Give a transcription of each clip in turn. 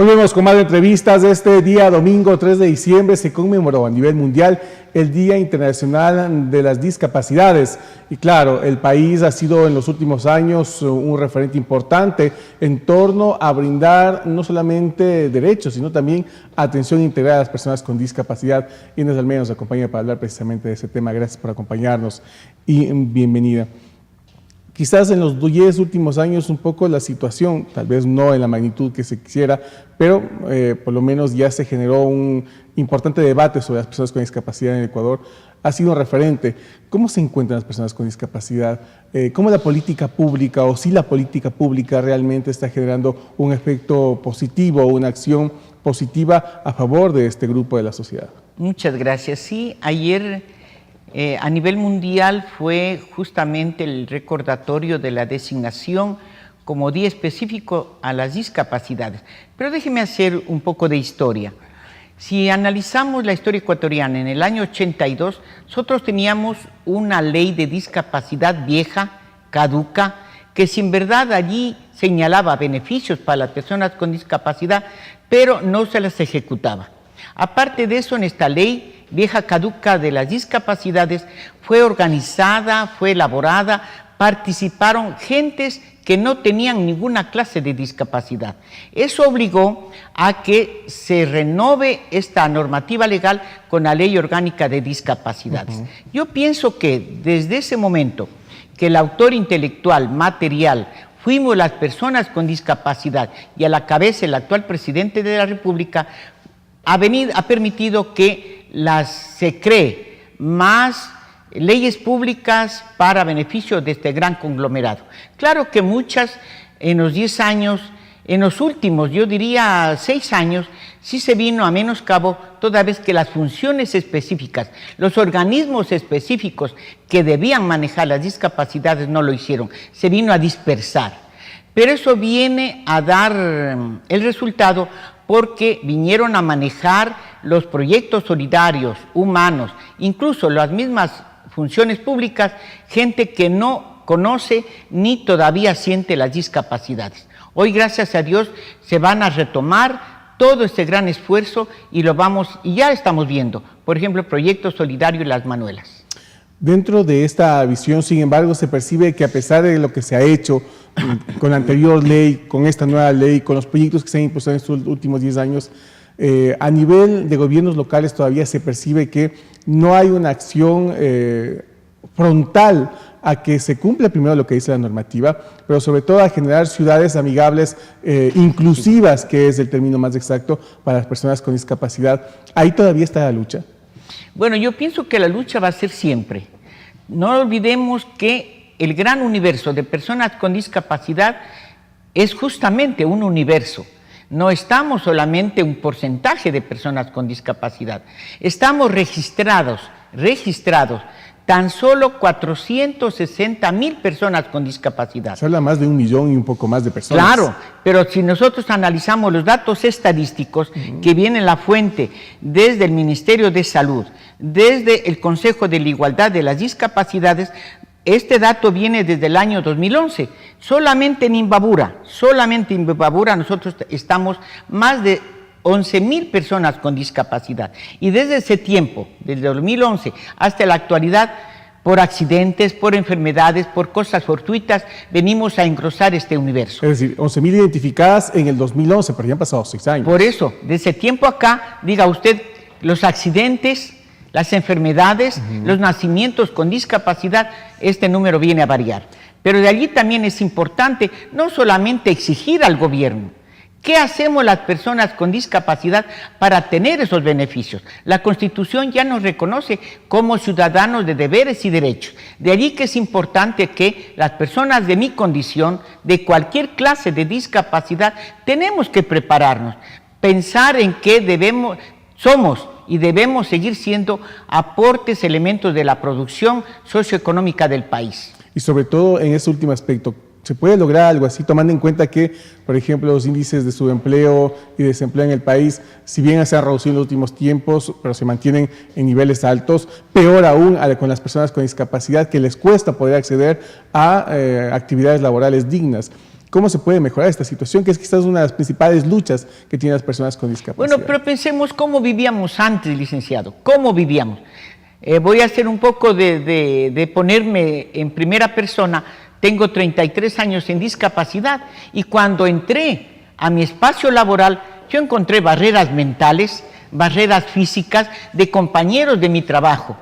Volvemos con más entrevistas. Este día domingo 3 de diciembre se conmemoró a nivel mundial el Día Internacional de las Discapacidades. Y claro, el país ha sido en los últimos años un referente importante en torno a brindar no solamente derechos, sino también atención integral a las personas con discapacidad. Inés Almeida nos acompaña para hablar precisamente de ese tema. Gracias por acompañarnos y bienvenida. Quizás en los 10 últimos años un poco la situación, tal vez no en la magnitud que se quisiera, pero por lo menos ya se generó un importante debate sobre las personas con discapacidad en Ecuador. Ha sido un referente. ¿Cómo se encuentran las personas con discapacidad? ¿Cómo la política pública o si la política pública realmente está generando un efecto positivo, una acción positiva a favor de este grupo de la sociedad? Muchas gracias. Sí, ayer a nivel mundial fue justamente el recordatorio de la designación como día específico a las discapacidades. Pero déjeme hacer un poco de historia. Si analizamos la historia ecuatoriana, en el año 82, nosotros teníamos una ley de discapacidad vieja, caduca, que si en verdad allí señalaba beneficios para las personas con discapacidad, pero no se las ejecutaba. Aparte de eso, en esta ley vieja caduca de las discapacidades fue organizada, fue elaborada, participaron gentes que no tenían ninguna clase de discapacidad. Eso obligó a que se renove esta normativa legal con la Ley Orgánica de Discapacidades. Yo pienso que desde ese momento que el autor intelectual, material, fuimos las personas con discapacidad y a la cabeza el actual presidente de la República, ha permitido que se cree más leyes públicas para beneficio de este gran conglomerado. Claro que muchas en los 10 años, en los últimos, yo diría 6 años, sí se vino a menoscabo, toda vez que las funciones específicas, los organismos específicos que debían manejar las discapacidades no lo hicieron, se vino a dispersar. Pero eso viene a dar el resultado porque vinieron a manejar los proyectos solidarios, humanos, incluso las mismas funciones públicas, gente que no conoce ni todavía siente las discapacidades. Hoy, gracias a Dios, se van a retomar todo este gran esfuerzo y ya estamos viendo, por ejemplo, proyectos solidarios Las Manuelas. Dentro de esta visión, sin embargo, se percibe que a pesar de lo que se ha hecho con la anterior ley, con esta nueva ley, con los proyectos que se han impulsado en estos últimos 10 años, a nivel de gobiernos locales todavía se percibe que no hay una acción frontal a que se cumpla primero lo que dice la normativa, pero sobre todo a generar ciudades amigables, inclusivas, que es el término más exacto, para las personas con discapacidad. Ahí todavía está la lucha. Bueno, yo pienso que la lucha va a ser siempre. No olvidemos que el gran universo de personas con discapacidad es justamente un universo. No estamos solamente un porcentaje de personas con discapacidad. Estamos registrados, tan solo 460,000 personas con discapacidad. Se habla más de 1 millón y un poco más de personas. Claro, pero si nosotros analizamos los datos estadísticos que vienen la fuente desde el Ministerio de Salud, desde el Consejo de la Igualdad de las Discapacidades, este dato viene desde el año 2011. Solamente en Imbabura nosotros estamos más de 11,000 personas con discapacidad. Y desde ese tiempo, desde 2011 hasta la actualidad, por accidentes, por enfermedades, por cosas fortuitas, venimos a engrosar este universo. Es decir, 11,000 identificadas en el 2011, pero ya han pasado 6 años. Por eso, de ese tiempo acá, diga usted, los accidentes, las enfermedades, los nacimientos con discapacidad, este número viene a variar. Pero de allí también es importante no solamente exigir al gobierno. ¿Qué hacemos las personas con discapacidad para tener esos beneficios? La Constitución ya nos reconoce como ciudadanos de deberes y derechos. De allí que es importante que las personas de mi condición, de cualquier clase de discapacidad, tenemos que prepararnos, pensar en que somos y debemos seguir siendo aportes, elementos de la producción socioeconómica del país. Y sobre todo en ese último aspecto, ¿se puede lograr algo así, tomando en cuenta que, por ejemplo, los índices de subempleo y desempleo en el país, si bien se han reducido en los últimos tiempos, pero se mantienen en niveles altos, peor aún con las personas con discapacidad, que les cuesta poder acceder a actividades laborales dignas? ¿Cómo se puede mejorar esta situación? Que es quizás una de las principales luchas que tienen las personas con discapacidad. Bueno, pero pensemos cómo vivíamos antes, licenciado. ¿Cómo vivíamos? Voy a hacer un poco de ponerme en primera persona. Tengo 33 años en discapacidad y cuando entré a mi espacio laboral, yo encontré barreras mentales, barreras físicas de compañeros de mi trabajo.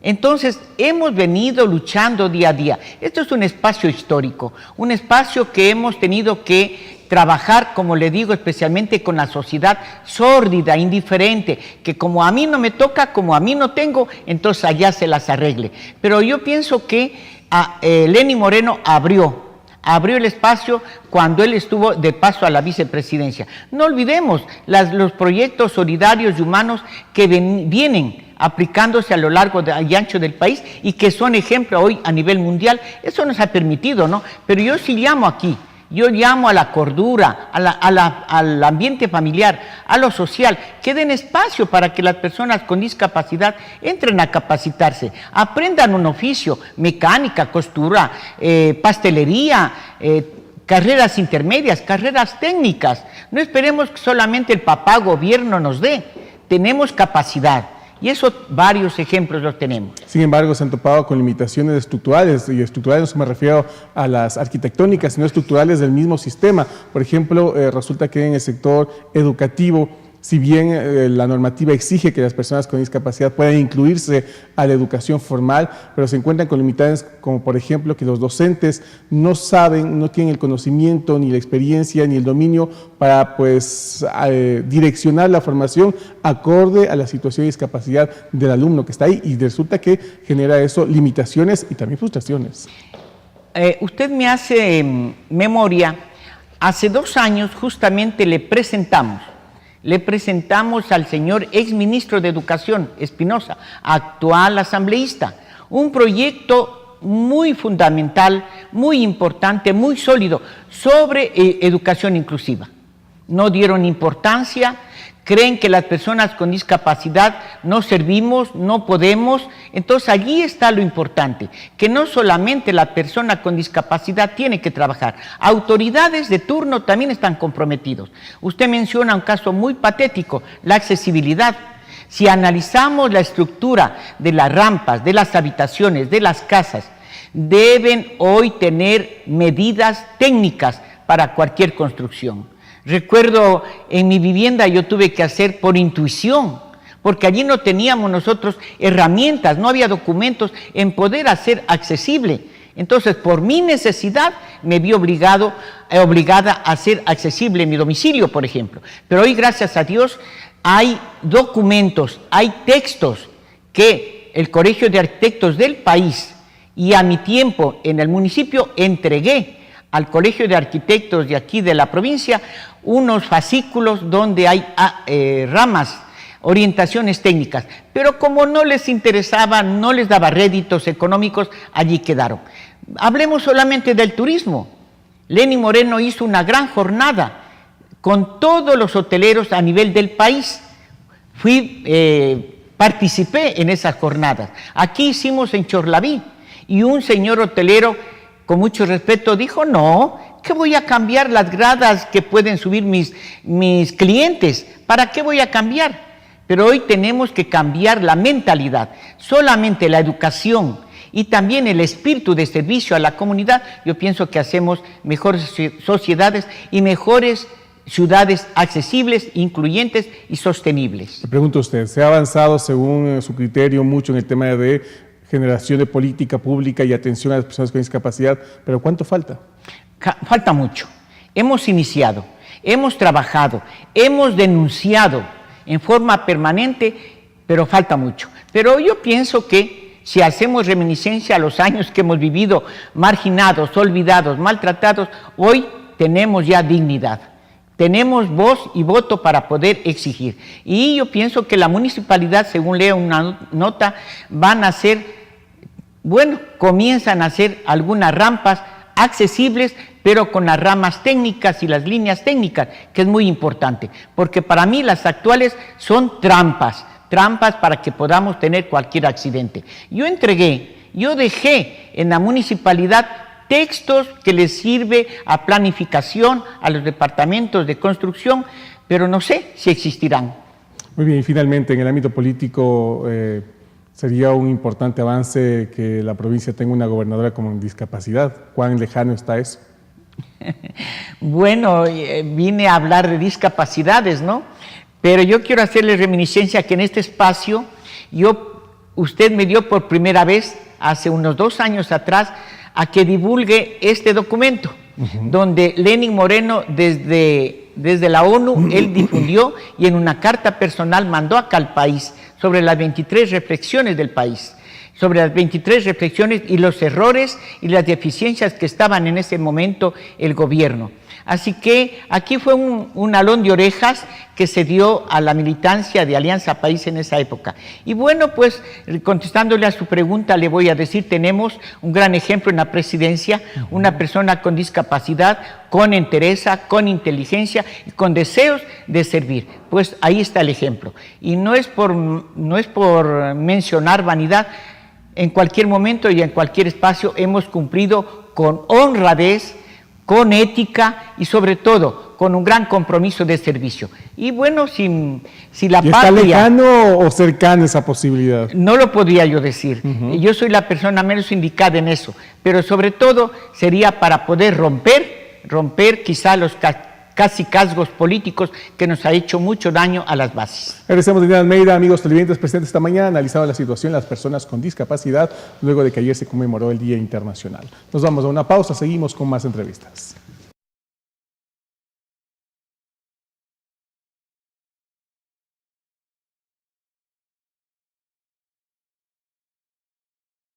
Entonces, hemos venido luchando día a día. Esto es un espacio histórico, un espacio que hemos tenido que trabajar, como le digo, especialmente con la sociedad sórdida, indiferente, que como a mí no me toca, como a mí no tengo, entonces allá se las arregle. Pero yo pienso que Lenín Moreno abrió el espacio cuando él estuvo de paso a la vicepresidencia. No olvidemos los proyectos solidarios y humanos que vienen aplicándose a lo largo y ancho del país y que son ejemplo hoy a nivel mundial. Eso nos ha permitido, ¿no? Pero yo sí llamo aquí, yo llamo a la cordura, al ambiente familiar, a lo social, que den espacio para que las personas con discapacidad entren a capacitarse, aprendan un oficio, mecánica, costura, pastelería, carreras intermedias, carreras técnicas. No esperemos que solamente el papá gobierno nos dé, tenemos capacidad. Y eso varios ejemplos los tenemos. Sin embargo, se han topado con limitaciones estructurales, y estructurales no me refiero a las arquitectónicas, sino estructurales del mismo sistema. Por ejemplo, resulta que en el sector educativo, si bien la normativa exige que las personas con discapacidad puedan incluirse a la educación formal, pero se encuentran con limitaciones como por ejemplo que los docentes no saben, no tienen el conocimiento, ni la experiencia, ni el dominio para pues direccionar la formación acorde a la situación de discapacidad del alumno que está ahí, y resulta que genera eso limitaciones y también frustraciones. Usted me hace memoria, hace 2 años justamente le presentamos al señor exministro de Educación, Espinosa, actual asambleísta, un proyecto muy fundamental, muy importante, muy sólido, sobre educación inclusiva. No dieron importancia, creen que las personas con discapacidad no servimos, no podemos. Entonces allí está lo importante, que no solamente la persona con discapacidad tiene que trabajar, autoridades de turno también están comprometidos. Usted menciona un caso muy patético, la accesibilidad. Si analizamos la estructura de las rampas, de las habitaciones, de las casas, deben hoy tener medidas técnicas para cualquier construcción. Recuerdo en mi vivienda yo tuve que hacer por intuición, porque allí no teníamos nosotros herramientas, no había documentos en poder hacer accesible. Entonces, por mi necesidad, me vi obligada a hacer accesible mi domicilio, por ejemplo. Pero hoy, gracias a Dios, hay documentos, hay textos que el Colegio de Arquitectos del país y a mi tiempo en el municipio entregué al Colegio de Arquitectos de aquí de la provincia unos fascículos donde hay ramas, orientaciones técnicas, pero como no les interesaba, no les daba réditos económicos, allí quedaron. Hablemos solamente del turismo. Lenín Moreno hizo una gran jornada con todos los hoteleros a nivel del país. Participé en esas jornadas. Aquí hicimos en Chorlaví y un señor hotelero con mucho respeto dijo, no, ¿qué voy a cambiar las gradas que pueden subir mis clientes? ¿Para qué voy a cambiar? Pero hoy tenemos que cambiar la mentalidad. Solamente la educación y también el espíritu de servicio a la comunidad, yo pienso que hacemos mejores sociedades y mejores ciudades accesibles, incluyentes y sostenibles. Le pregunto a usted, ¿se ha avanzado según su criterio mucho en el tema de generación de política pública y atención a las personas con discapacidad, pero cuánto falta? Falta mucho. Hemos iniciado, hemos trabajado, hemos denunciado en forma permanente, pero falta mucho. Pero yo pienso que si hacemos reminiscencia a los años que hemos vivido marginados, olvidados, maltratados, hoy tenemos ya dignidad. Tenemos voz y voto para poder exigir. Y yo pienso que la municipalidad, según leo una nota, van a hacer, comienzan a hacer algunas rampas accesibles, pero con las ramas técnicas y las líneas técnicas, que es muy importante, porque para mí las actuales son trampas para que podamos tener cualquier accidente. Yo dejé en la municipalidad textos que les sirve a planificación, a los departamentos de construcción, pero no sé si existirán. Muy bien, y finalmente en el ámbito político sería un importante avance que la provincia tenga una gobernadora con discapacidad. ¿Cuán lejano está eso? Bueno, vine a hablar de discapacidades, ¿no? Pero yo quiero hacerle reminiscencia que en este espacio usted me dio por primera vez, hace unos 2 años atrás, a que divulgue este documento, donde Lenín Moreno desde la ONU, él difundió y en una carta personal mandó acá al país sobre las 23 reflexiones del país, sobre las 23 reflexiones y los errores y las deficiencias que estaban en ese momento el gobierno. Así que aquí fue un alón de orejas que se dio a la militancia de Alianza País en esa época. Y bueno, pues contestándole a su pregunta, le voy a decir, tenemos un gran ejemplo en la presidencia, una persona con discapacidad, con entereza, con inteligencia y con deseos de servir. Pues ahí está el ejemplo. Y no es por mencionar vanidad, en cualquier momento y en cualquier espacio hemos cumplido con honradez, con ética y sobre todo con un gran compromiso de servicio. Y bueno, si la ¿Y patria... está lejano o cercano esa posibilidad? No lo podría yo decir. Yo soy la persona menos indicada en eso, pero sobre todo sería para poder romper quizá los cacicazgos políticos que nos ha hecho mucho daño a las bases. Agradecemos a Daniel Almeida, amigos televidentes, presentes esta mañana, analizado la situación de las personas con discapacidad luego de que ayer se conmemoró el Día Internacional. Nos vamos a una pausa, seguimos con más entrevistas.